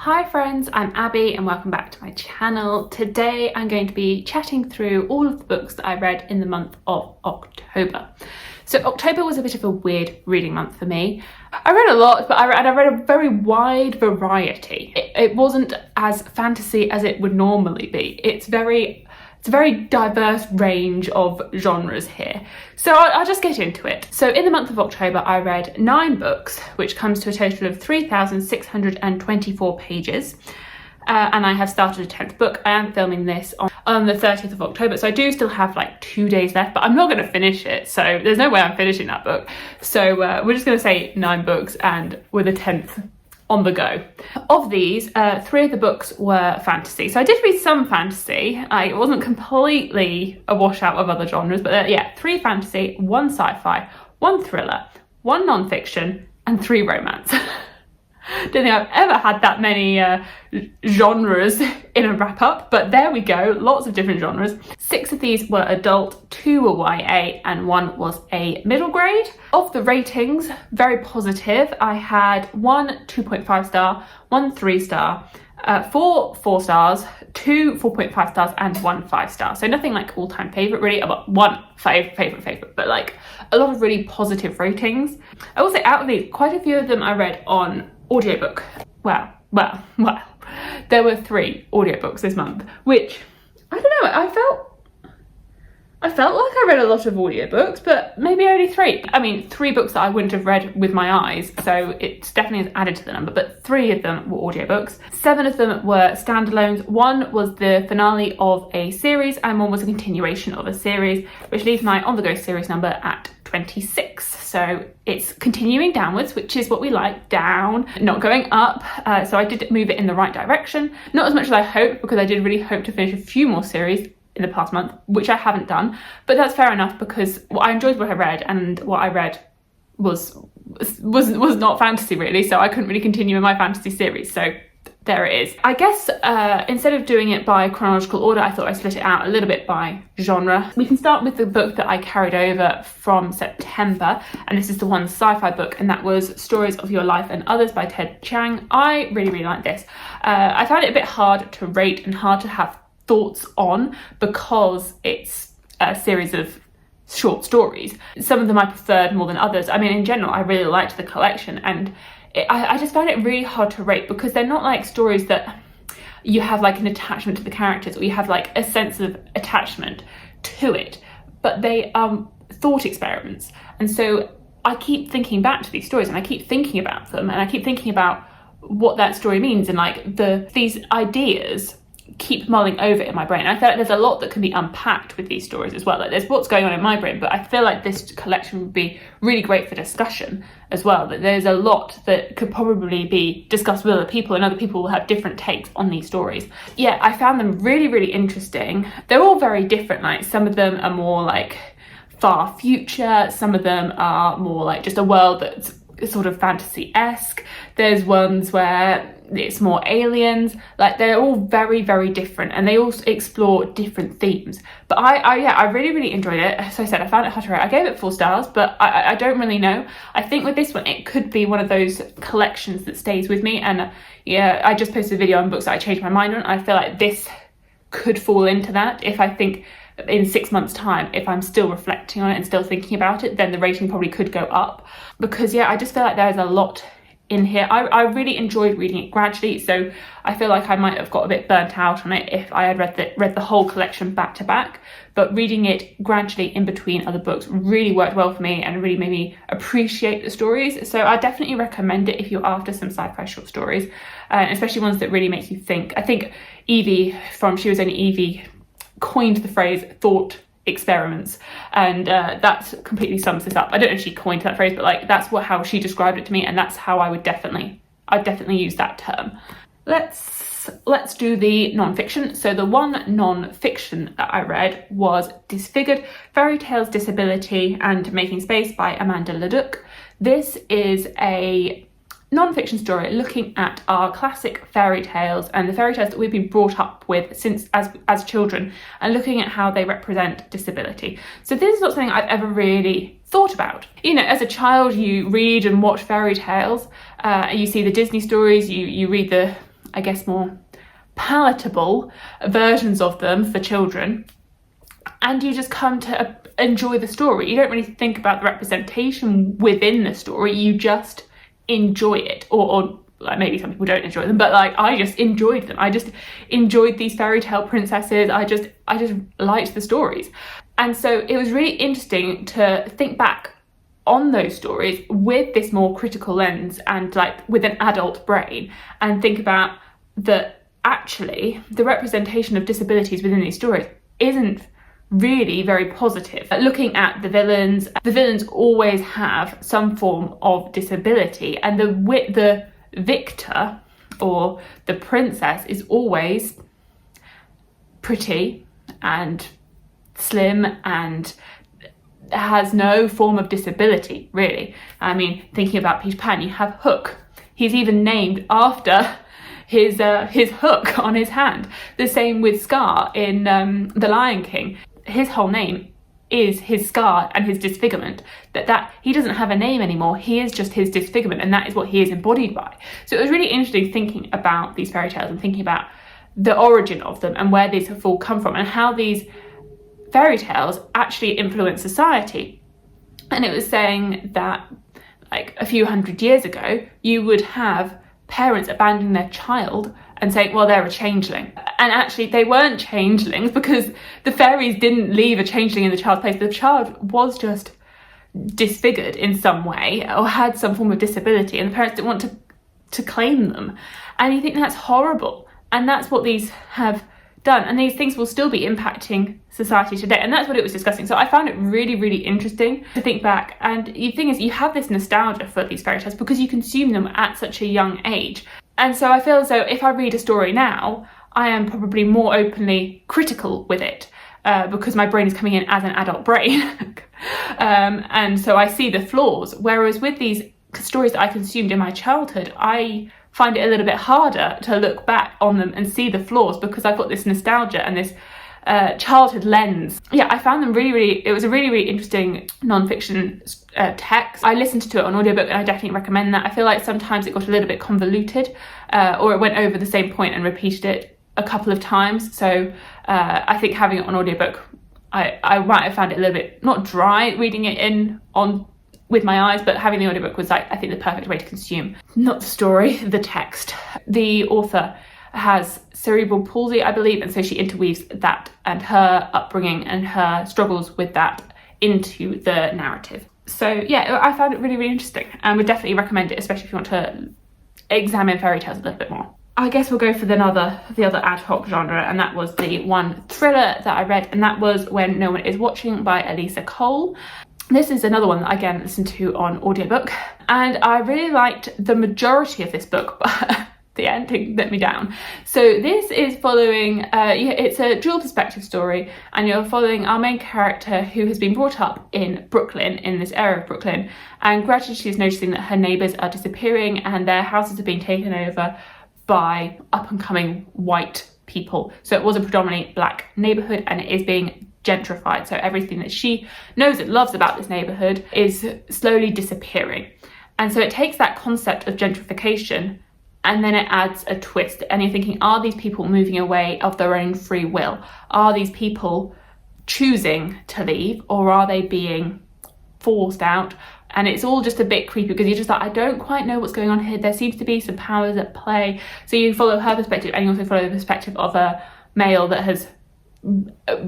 Hi friends, I'm Abby and welcome back to my channel. Today I'm going to be chatting through all of the books that I read in the month of October. So October was a bit of a weird reading month for me. I read a lot, but I read a very wide variety. It wasn't as fantasy as it would normally be. It's a very diverse range of genres here. So I'll just get into it. So in the month of October, I read 9 books, which comes to a total of 3,624 pages. And I have started a 10th book. I am filming this on the 30th of October, so I do still have like 2 days left, but I'm not going to finish it, so there's no way I'm finishing that book. So we're just going to say 9 books and with a 10th on the go. Of these, 3 of the books were fantasy. So I did read some fantasy. It wasn't completely a washout of other genres, but yeah, 3 fantasy, 1 sci-fi, 1 thriller, 1 non-fiction, and 3 romance. Don't think I've ever had that many genres in a wrap-up, but there we go, lots of different genres. 6 of these were adult, 2 were YA, and 1 was a middle grade. Of the ratings, very positive. I had 1 2.5 star, 1 3 star, 4 4 stars, 2 4.5 stars, and 1 5 star. So nothing like all-time favourite really, about 1 favourite, but like a lot of really positive ratings. I will say out of these, quite a few of them I read on audiobook. Well, there were 3 audiobooks this month, which, I don't know, I felt like I read a lot of audiobooks, but maybe only 3. I mean, 3 books that I wouldn't have read with my eyes, so it's definitely added to the number, but 3 of them were audiobooks. 7 of them were standalones. 1 was the finale of a series, and 1 was a continuation of a series, which leaves my on-the-go series number at 26. So it's continuing downwards, which is what we like, down, not going up. So I did move it in the right direction. Not as much as I hoped, because I did really hope to finish a few more series in the past month, which I haven't done, but that's fair enough because I enjoyed what I read, and what I read was not fantasy really, so I couldn't really continue in my fantasy series. So there it is. I guess instead of doing it by chronological order, I thought I'd split it out a little bit by genre. We can start with the book that I carried over from September, and this is the one sci-fi book, and that was Stories of Your Life and Others by Ted Chiang. I really liked this. I found it a bit hard to rate and hard to have thoughts on because it's a series of short stories. Some of them I preferred more than others. I mean, in general, I really liked the collection, and I just found it really hard to rate because they're not like stories that you have like an attachment to the characters, or you have like a sense of attachment to it, but they are thought experiments. And so I keep thinking back to these stories, and I keep thinking about them, and I keep thinking about what that story means, and like these ideas keep mulling over in my brain. And I feel like there's a lot that can be unpacked with these stories as well. Like there's what's going on in my brain, but I feel like this collection would be really great for discussion as well. That there's a lot that could probably be discussed with other people, and other people will have different takes on these stories. Yeah, I found them really interesting. They're all very different. Like some of them are more like far future, some of them are more like just a world that's sort of fantasy-esque. There's ones where it's more aliens. Like they're all very different, and they all explore different themes. But I really enjoyed it. As I said, I found it hard to rate. I gave it 4 stars, but I don't really know. I think with this one, it could be one of those collections that stays with me. And yeah, I just posted a video on books that I changed my mind on. I feel like this could fall into that. If I think in 6 months' time, if I'm still reflecting on it and still thinking about it, then the rating probably could go up. Because yeah, I just feel like there's a lot in here. I really enjoyed reading it gradually, so I feel like I might have got a bit burnt out on it if I had read the whole collection back to back. But reading it gradually in between other books really worked well for me, and really made me appreciate the stories. So I definitely recommend it if you're after some sci-fi short stories, especially ones that really make you think. I think Evie from She Was Only Evie coined the phrase thought experiments, and that completely sums this up. I don't know if she coined that phrase, but like that's how she described it to me, and that's how I'd definitely use that term. Let's do the non-fiction. So the one non-fiction that I read was Disfigured: Fairy Tales, Disability and Making Space by Amanda Leduc. This is a non-fiction story looking at our classic fairy tales and the fairy tales that we've been brought up with since as children, and looking at how they represent disability. So this is not something I've ever really thought about. You know, as a child you read and watch fairy tales, you see the Disney stories, you read the I guess, more palatable versions of them for children, and you just come to enjoy the story. You don't really think about the representation within the story, you just enjoy it, or like maybe some people don't enjoy them, but like I just enjoyed them. I just enjoyed these fairy tale princesses. I just liked the stories. And so it was really interesting to think back on those stories with this more critical lens and like with an adult brain, and think about that actually the representation of disabilities within these stories isn't really very positive. Looking at the villains always have some form of disability, and the victor or the princess is always pretty and slim and has no form of disability, really. I mean, thinking about Peter Pan, you have Hook. He's even named after his hook on his hand. The same with Scar in The Lion King. His whole name is his scar and his disfigurement. That he doesn't have a name anymore. He is just his disfigurement, and that is what he is embodied by. So it was really interesting thinking about these fairy tales and thinking about the origin of them and where these have all come from and how these fairy tales actually influence society. And it was saying that like a few hundred years ago, you would have parents abandoning their child and saying, well, they're a changeling. And actually they weren't changelings, because the fairies didn't leave a changeling in the child's place. The child was just disfigured in some way or had some form of disability, and the parents didn't want to claim them. And you think that's horrible. And that's what these have done. And these things will still be impacting society today. And that's what it was discussing. So I found it really, really interesting to think back. And the thing is, you have this nostalgia for these fairy tales because you consume them at such a young age. And so I feel as though if I read a story now, I am probably more openly critical with it because my brain is coming in as an adult brain. And so I see the flaws. Whereas with these stories that I consumed in my childhood, I find it a little bit harder to look back on them and see the flaws because I've got this nostalgia and this childhood lens. Yeah, I found them it was a really, really interesting non-fiction text. I listened to it on audiobook and I definitely recommend that. I feel like sometimes it got a little bit convoluted or it went over the same point and repeated it a couple of times. So I think having it on audiobook, I might have found it a little bit, not dry reading it with my eyes, but having the audiobook was like, I think, the perfect way to consume. Not the story, the text. The author has cerebral palsy, I believe, and so she interweaves that and her upbringing and her struggles with that into the narrative. So yeah, I found it really, really interesting and would definitely recommend it, especially if you want to examine fairy tales a little bit more. I guess we'll go for the other ad hoc genre, and that was the one thriller that I read, and that was When No One Is Watching by Elisa Cole. This is another one that I again listened to on audiobook, and I really liked the majority of this book, but the ending let me down. So this is following, it's a dual perspective story, and you're following our main character who has been brought up in Brooklyn, in this area of Brooklyn, and gradually she's noticing that her neighbours are disappearing and their houses are being taken over by up-and-coming white people. So it was a predominantly black neighbourhood and it is being gentrified. So everything that she knows and loves about this neighbourhood is slowly disappearing. And so it takes that concept of gentrification and then it adds a twist. And you're thinking, are these people moving away of their own free will? Are these people choosing to leave, or are they being forced out? And it's all just a bit creepy because you're just like, I don't quite know what's going on here. There seems to be some powers at play. So you follow her perspective, and you also follow the perspective of a male that has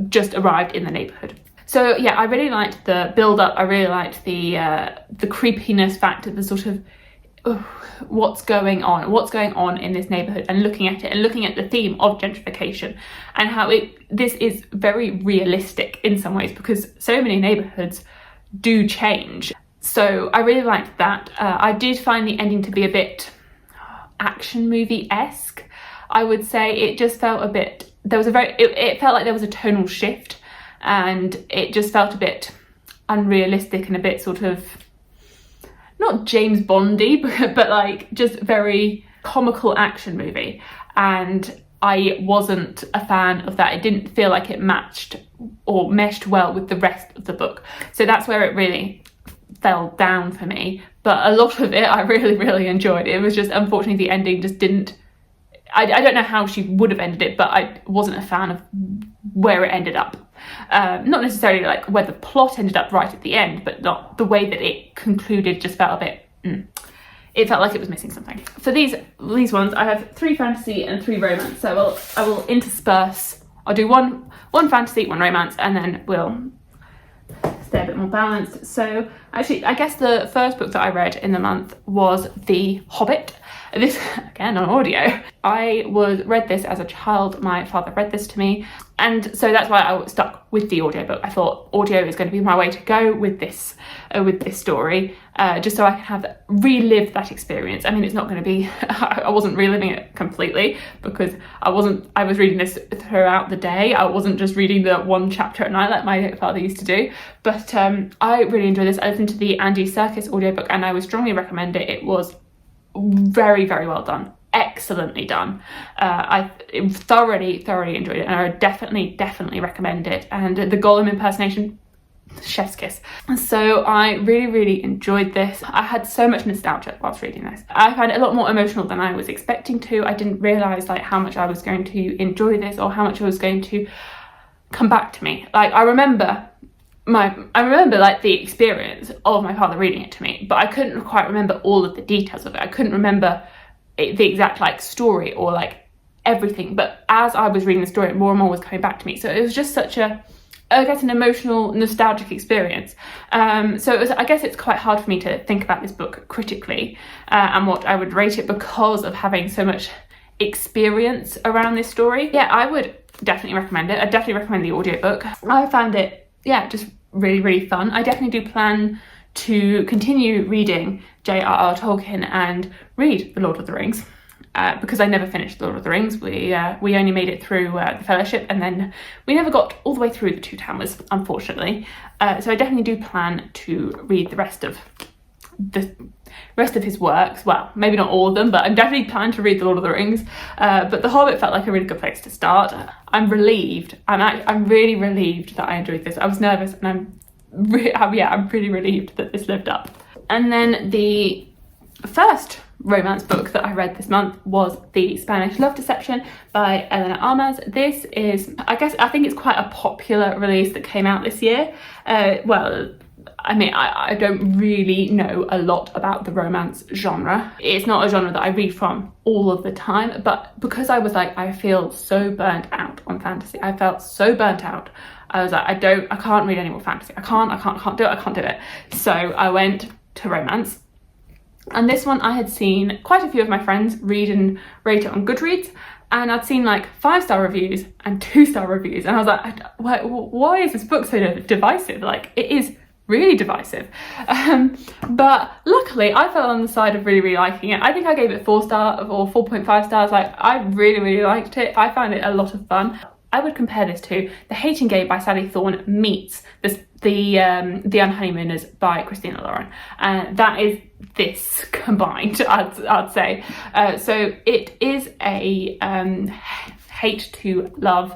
just arrived in the neighbourhood. So yeah, I really liked the build-up. I really liked the creepiness factor, the sort of what's going on in this neighbourhood, and looking at it and looking at the theme of gentrification and how this is very realistic in some ways because so many neighbourhoods do change. So I really liked that. I did find the ending to be a bit action movie-esque. I would say it just felt a bit, it felt like there was a tonal shift, and it just felt a bit unrealistic and a bit sort of, not James Bondy, but like just very comical action movie. And I wasn't a fan of that. It didn't feel like it matched or meshed well with the rest of the book. So that's where it really fell down for me. But a lot of it I really, really enjoyed. It was just, unfortunately, the ending just didn't I don't know how she would have ended it, but I wasn't a fan of where it ended up. Not necessarily like where the plot ended up right at the end, but not the way that it concluded. Just felt a bit. It felt like it was missing something. For these ones, I have 3 fantasy and 3 romance. So I will intersperse. I'll do one fantasy, 1 romance, and then we'll stay a bit more balanced. So actually, I guess the first book that I read in the month was The Hobbit. This, again, on audio. I read this as a child. My father read this to me, and so that's why I stuck with the audiobook. I thought audio is going to be my way to go with this story, just so I can relive that experience. I mean, it's not going to be, I wasn't reliving it completely, because I was reading this throughout the day. I wasn't just reading the one chapter at night like my father used to do, but I really enjoyed this. I listened to the Andy Serkis audiobook, and I would strongly recommend it. It was very, very well done, excellently done. I thoroughly enjoyed it, and I would definitely recommend it. And the Gollum impersonation, chef's kiss. So I really enjoyed this. I had so much nostalgia whilst reading this. I found it a lot more emotional than I was expecting to. I didn't realise like how much I was going to enjoy this, or how much it was going to come back to me. Like I remember like the experience of my father reading it to me, but I couldn't quite remember all of the details of it. I couldn't remember the exact like story or like everything, but as I was reading the story, more and more was coming back to me. So it was just such an emotional, nostalgic experience. So I guess it's quite hard for me to think about this book critically and what I would rate it, because of having so much experience around this story. Yeah, I would definitely recommend it. I definitely recommend the audiobook. I found it, just really fun. I definitely do plan to continue reading J.R.R. Tolkien and read The Lord of the Rings, because I never finished The Lord of the Rings. We only made it through the Fellowship, and then we never got all the way through the Two Towers, unfortunately. So I definitely do plan to read the rest of his works. Well, maybe not all of them, but I'm definitely planning to read The Lord of the Rings. But The Hobbit felt like a really good place to start. I'm relieved. I'm really relieved that I enjoyed this. I was nervous, and I'm really relieved that this lived up. And then the first romance book that I read this month was The Spanish Love Deception by Elena Armas. This is, I think it's quite a popular release that came out this year. I mean, I don't really know a lot about the romance genre. It's not a genre that I read from all of the time, but because I was like, I feel so burnt out on fantasy. I felt so burnt out. I was like, I can't read any more fantasy. I can't do it. So I went to romance. And this one I had seen quite a few of my friends read and rate it on Goodreads, and I'd seen like 5-star reviews and 2-star reviews, and I was like, why is this book so divisive? Like, it is really divisive. But luckily I fell on the side of really liking it. I think I gave it 4 stars or 4.5 stars. Like, I really liked it. I found it a lot of fun. I would compare this to The Hating Game by Sally Thorne meets the Unhoneymooners by Christina Lauren, and that is this combined, I'd say. So it is a hate to love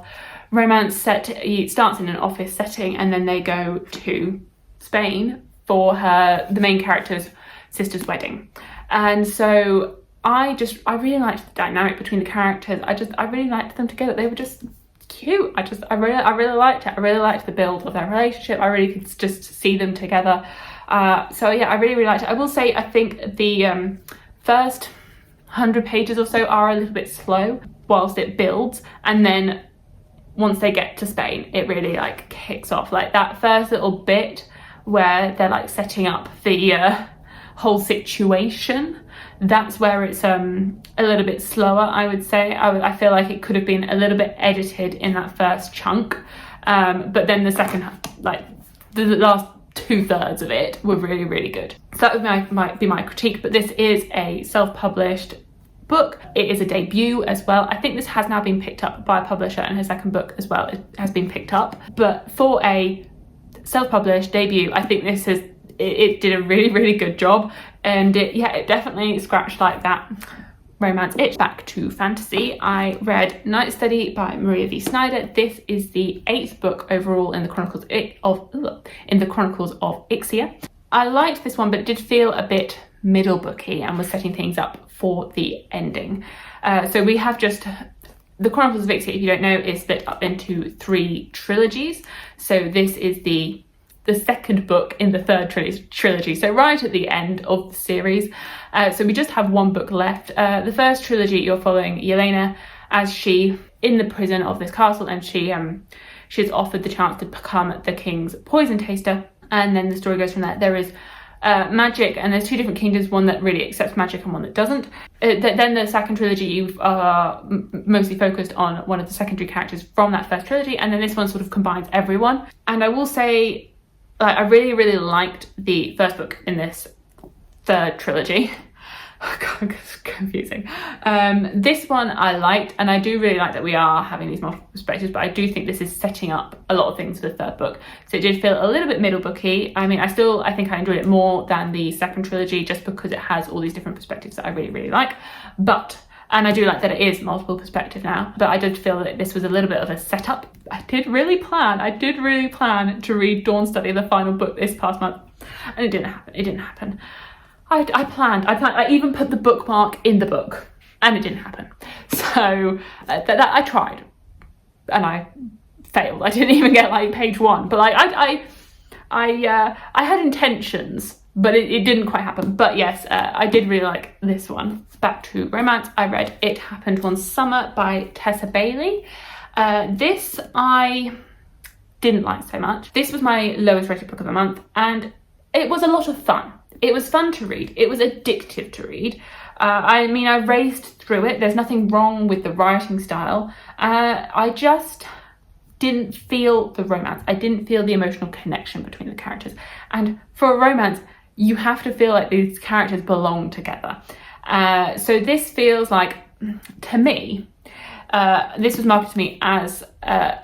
romance set. It starts in an office setting, and then they go to Spain for the main character's sister's wedding. And so I really liked the dynamic between the characters. I really liked them together. They were just cute. I really liked it. I really liked the build of their relationship. I really could just see them together. So yeah, I really liked it. I will say, I think the first 100 pages or so are a little bit slow whilst it builds, and then once they get to Spain, it really like kicks off. Like that first little bit where they're like setting up the whole situation, that's where it's a little bit slower, I would say. I feel like it could have been a little bit edited in that first chunk, but then the second, like the last 2/3 of it were really good. So that might be my critique. But this is a self-published book. It is a debut as well. I think this has now been picked up by a publisher, and her second book as well, it has been picked up. But for a self-published debut, I think this is, it did a really good job, and it definitely scratched like that romance itch. Back to fantasy, I read Night Study by Maria V. Snyder. This is the 8th book overall in the Chronicles of Ixia. I liked this one, but it did feel a bit middle booky and was setting things up for the ending. So we have just the Chronicles of Ixia, if you don't know, is split up into 3 trilogies. So this is the second book in the third trilogy, so right at the end of the series. So we just have 1 book left. The first trilogy, you're following Yelena as she in the prison of this castle, and she's offered the chance to become the king's poison taster, and then the story goes from there. There is magic, and there's 2 different kingdoms, one that really accepts magic and one that doesn't. Then the second trilogy, you are mostly focused on one of the secondary characters from that first trilogy, and then this one sort of combines everyone. And I will say, I really liked the first book in this third trilogy. Oh God, it's confusing. This one I liked, and I do really like that we are having these multiple perspectives, but I do think this is setting up a lot of things for the third book. So it did feel a little bit middle booky. I mean, I think I enjoyed it more than the second trilogy just because it has all these different perspectives that I really like. And I do like that it is multiple perspective now, but I did feel that this was a little bit of a setup. I did really plan to read Dawn Study, the final book, this past month, and it didn't happen. I even put the bookmark in the book, and it didn't happen. So that I tried, and I failed. I didn't even get like page 1, but like I had intentions, but it didn't quite happen. But yes, I did really like this one. Back to romance, I read It Happened One Summer by Tessa Bailey. This I didn't like so much. This was my lowest rated book of the month, and it was a lot of fun. It was fun to read. It was addictive to read. I mean, I raced through it. There's nothing wrong with the writing style. I just didn't feel the romance. I didn't feel the emotional connection between the characters. And for a romance, you have to feel like these characters belong together. So this feels like, to me, this was marketed to me as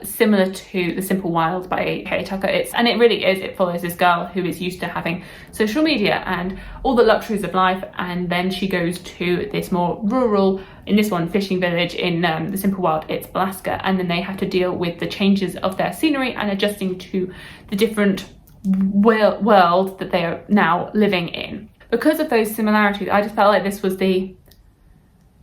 similar to The Simple Wild by Kay Tucker. It really is. It follows this girl who is used to having social media and all the luxuries of life, and then she goes to this more rural, in this one, fishing village. In The Simple Wild, it's Alaska, and then they have to deal with the changes of their scenery and adjusting to the different world that they are now living in. Because of those similarities, I just felt like this was the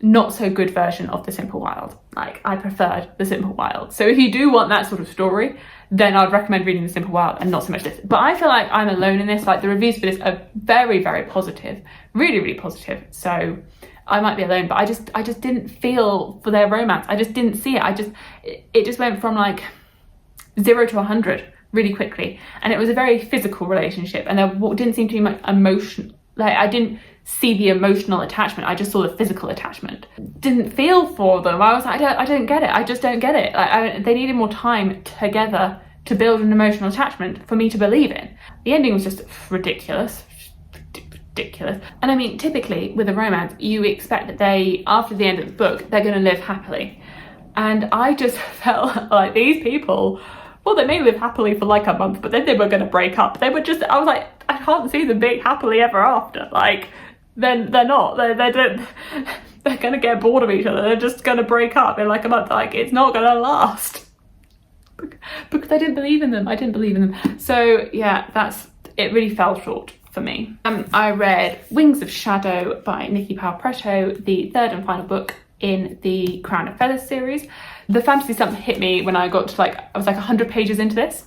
not so good version of The Simple Wild. Like, I preferred The Simple Wild. So if you do want that sort of story, then I'd recommend reading The Simple Wild and not so much this. But I feel like I'm alone in this. Like, the reviews for this are very positive, really positive. So I might be alone, but I just didn't feel for their romance. I just didn't see it. It just went from like 0 to 100 really quickly, and it was a very physical relationship, and there didn't seem to be much emotion. Like, I didn't see the emotional attachment, I just saw the physical attachment. Didn't feel for them. I was like, I don't get it. I just don't get it. Like, they needed more time together to build an emotional attachment for me to believe in. The ending was just ridiculous. And I mean, typically with a romance, you expect that they, after the end of the book, they're going to live happily. And I just felt like these people, well, they may live happily for like a month, but then they were going to break up. I was like, I can't see them being happily ever after. Like, then they're not. They're going to get bored of each other. They're just going to break up in like a month. Like, it's not going to last. Because I didn't believe in them. I didn't believe in them. So yeah, it really fell short for me. I read Wings of Shadow by Nikki Powell-Preto, the third and final book in the Crown of Feathers series. The fantasy slump hit me when I got to I was like 100 pages into this,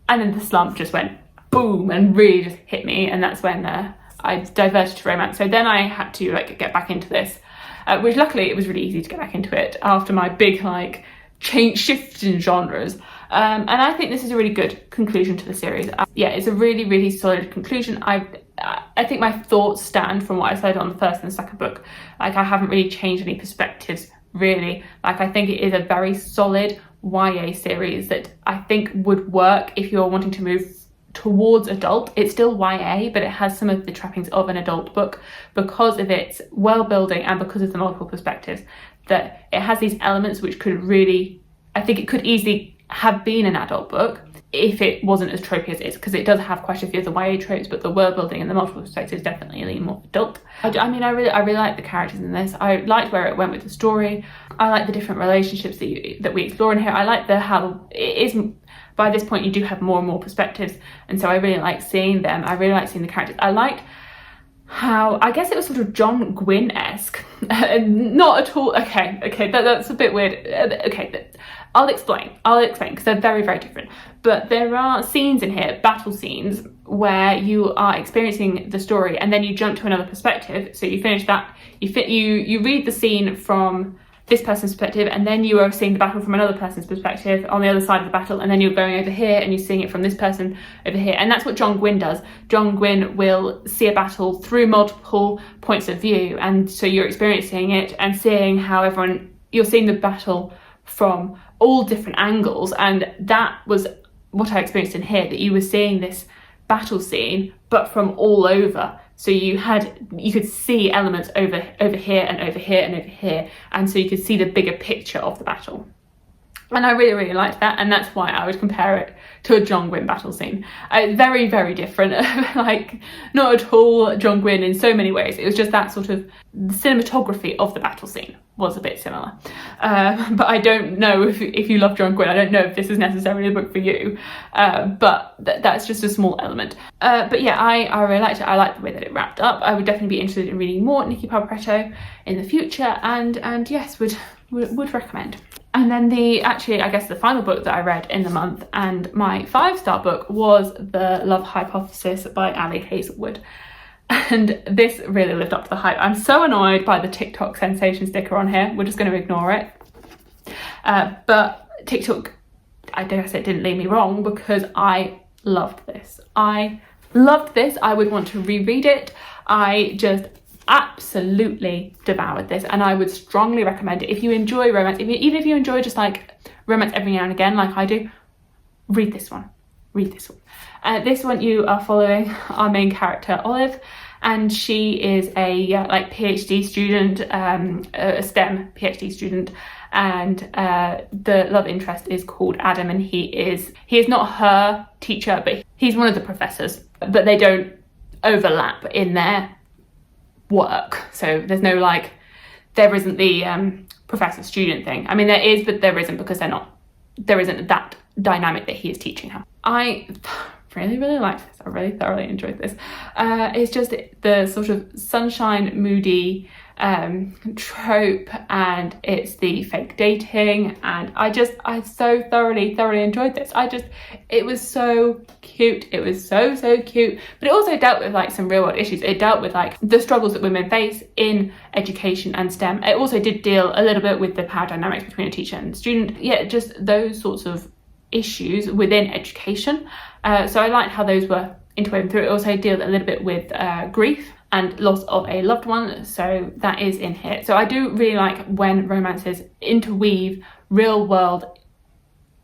and then the slump just went boom and really just hit me, and that's when I diverted to romance. So then I had to get back into this, which luckily it was really easy to get back into it after my big shift in genres. And I think this is a really good conclusion to the series. Yeah, it's a really solid conclusion. I think my thoughts stand from what I said on the first and the second book. I haven't really changed any perspectives, really. I think it is a very solid YA series that I think would work if you're wanting to move towards adult. It's still YA, but it has some of the trappings of an adult book because of its world building and because of the multiple perspectives, that it has these elements which could really, I think it could easily have been an adult book if it wasn't as tropey as it is, because it does have quite a few of the YA tropes, but the world building and the multiple perspectives definitely lean more adult. I mean, I really like the characters in this. I liked where it went with the story. I like the different relationships that we explore in here. I like how it is. By this point, you do have more and more perspectives, and so I really like seeing them. I really like seeing the characters. I liked how, I guess it was sort of John Gwynne-esque. Not at all. Okay, that's a bit weird. Okay, I'll explain because they're very, very different. But there are scenes in here, battle scenes, where you are experiencing the story and then you jump to another perspective. So you finish that, you read the scene from this person's perspective, and then you are seeing the battle from another person's perspective on the other side of the battle, and then you're going over here and you're seeing it from this person over here. And that's what John Gwynne does. John Gwynne will see a battle through multiple points of view, and so you're experiencing it and seeing how you're seeing the battle from all different angles. And that was what I experienced in here, that you were seeing this battle scene but from all over. So you could see elements over here and over here and over here, and so you could see the bigger picture of the battle. And I really, really liked that, and that's why I would compare it to a John Gwynne battle scene. Very, very different, like not at all John Gwynne in so many ways. It was just that sort of, the cinematography of the battle scene was a bit similar. But I don't know if you love John Gwynne, I don't know if this is necessarily a book for you, but that's just a small element. But yeah, I really liked it. I liked the way that it wrapped up. I would definitely be interested in reading more Nikki Palparetto in the future, and yes, would recommend. And then I guess the final book that I read in the month, and my 5-star book, was The Love Hypothesis by Ali Hazelwood. And this really lived up to the hype. I'm so annoyed by the TikTok sensation sticker on here. We're just going to ignore it. But TikTok, I dare say, it didn't lead me wrong, because I loved this. I would want to reread it. I just absolutely devoured this, and I would strongly recommend it if you enjoy romance. Even if you enjoy just like romance every now and again, like I do, read this one. This one, you are following our main character, Olive, and she is a PhD student, a STEM PhD student, and the love interest is called Adam, and he is not her teacher, but he's one of the professors, but they don't overlap in their work. So there's no there isn't the professor student thing. I mean, there is, but there isn't, because there isn't that dynamic that he is teaching her. I really, really liked this. I really thoroughly enjoyed this. It's just the sort of sunshine, moody trope, and it's the fake dating, and I so thoroughly enjoyed this. It was so cute. It was so cute, but it also dealt with like some real world issues. It dealt with like the struggles that women face in education and STEM. It also did deal a little bit with the power dynamics between a teacher and student. Yeah, just those sorts of issues within education. So I liked how those were interwoven through. It also dealt a little bit with grief and loss of a loved one, so that is in here. So I do really like when romances interweave real world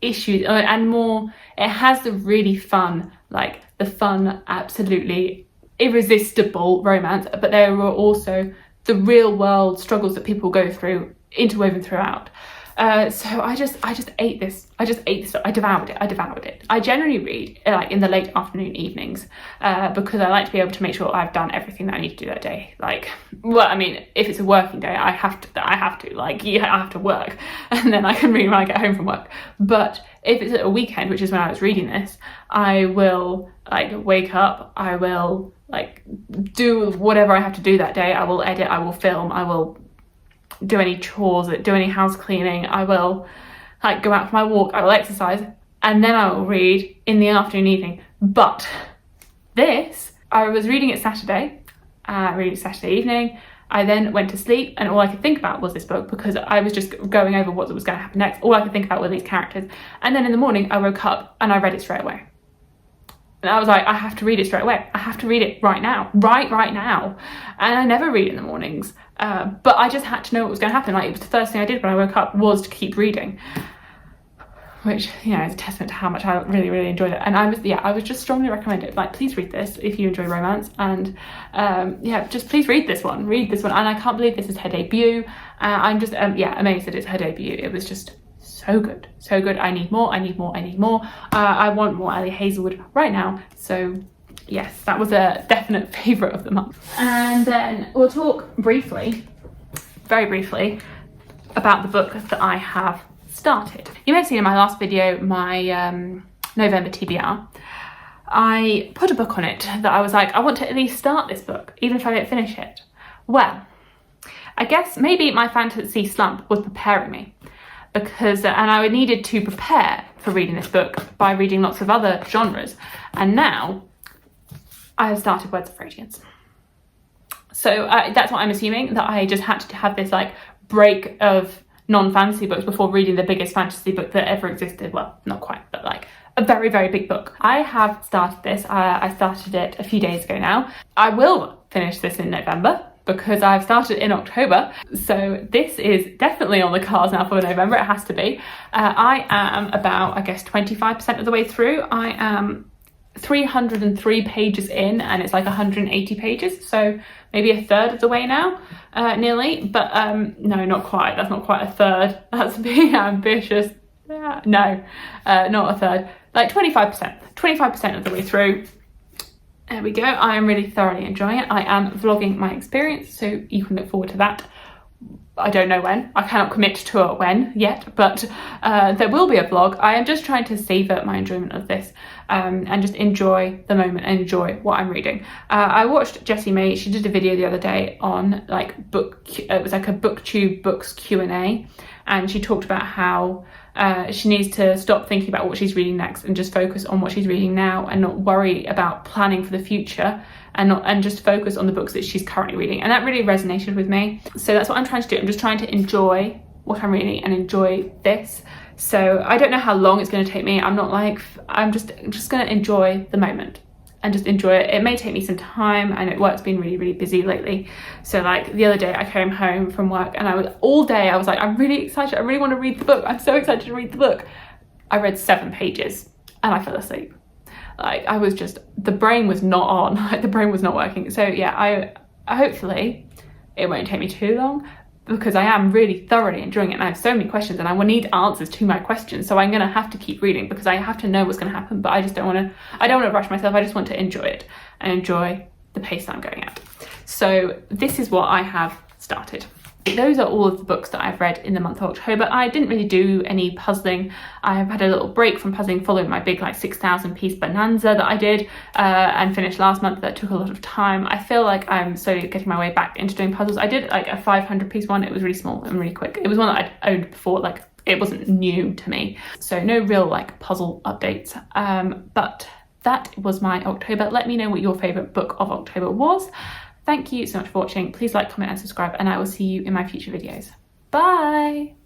issues, and more, it has the really fun, like the fun, absolutely irresistible romance, but there are also the real world struggles that people go through interwoven throughout. So I just ate this. I devoured it. I generally read like in the late afternoon evenings, because I like to be able to make sure I've done everything that I need to do that day. Like, well, I mean, if it's a working day, I have to work, and then I can read when I get home from work. But if it's a weekend, which is when I was reading this, I will like wake up, I will like do whatever I have to do that day. I will edit, I will film, I will do any chores, do any house cleaning, I will like go out for my walk, I will exercise, and then I will read in the afternoon, evening. But this, I was reading it Saturday evening. I then went to sleep, and all I could think about was this book, because I was just going over what was going to happen next. All I could think about were these characters. And then in the morning I woke up and I read it straight away. And I was like, I have to read it straight away. I have to read it right now, right now. And I never read in the mornings, but I just had to know what was going to happen. Like, it was the first thing I did when I woke up was to keep reading, which, you know, is a testament to how much I really, really enjoyed it. And I would just strongly recommend it. Like, please read this if you enjoy romance, and just please read this one. And I can't believe this is her debut. I'm just amazed that it's her debut. It was just so good. I need more. I want more Ali Hazelwood right now. So yes, that was a definite favourite of the month. And then we'll talk very briefly, about the book that I have started. You may have seen in my last video my November TBR. I put a book on it that I was like, I want to at least start this book, even if I don't finish it. Well, I guess maybe my fantasy slump was preparing me, because and I needed to prepare for reading this book by reading lots of other genres, and now I have started Words of Radiance. So that's what I'm assuming, that I just had to have this like break of non-fantasy books before reading the biggest fantasy book that ever existed. Well, not quite, but like a very, very big book. I have started this. I started it a few days ago now. I will finish this in November because I've started in October. So this is definitely on the cards now for November. It has to be. I am about, I guess, 25% of the way through. I am 303 pages in, and it's like 180 pages. So maybe a third of the way now, nearly. But no, not quite. That's not quite a third. That's being ambitious. No, not a third. Like 25%. 25% of the way through. There we go. I am really thoroughly enjoying it. I am vlogging my experience, so you can look forward to that. I don't know when. I cannot commit to a when yet, but there will be a vlog. I am just trying to savour my enjoyment of this and just enjoy the moment and enjoy what I'm reading. I watched Jessie May. She did a video the other day on like it was like a booktube books Q&A, and she talked about how she needs to stop thinking about what she's reading next and just focus on what she's reading now and not worry about planning for the future, and just focus on the books that she's currently reading. And that really resonated with me. So that's what I'm trying to do. I'm just trying to enjoy what I'm reading and enjoy this. So I don't know how long it's going to take me. I'm just going to enjoy the moment and just enjoy it. It may take me some time, and work's been really, really busy lately. So like the other day I came home from work and I was like, I'm really excited. I really want to read the book. I'm so excited to read the book. I read 7 pages and I fell asleep. Like I was just, the brain was not on, like the brain was not working. So yeah, I hopefully it won't take me too long, because I am really thoroughly enjoying it and I have so many questions and I will need answers to my questions. So I'm going to have to keep reading because I have to know what's going to happen, but I don't want to rush myself. I just want to enjoy it and enjoy the pace that I'm going at. So this is what I have started. Those are all of the books that I've read in the month of October. I didn't really do any puzzling. I've had a little break from puzzling following my big like 6,000 piece bonanza that I did and finished last month. That took a lot of time. I feel like I'm slowly getting my way back into doing puzzles. I did like a 500 piece one. It was really small and really quick. It was one that I'd owned before, like it wasn't new to me. So no real like puzzle updates. But that was my October. Let me know what your favourite book of October was. Thank you so much for watching. Please like, comment and subscribe, and I will see you in my future videos. Bye!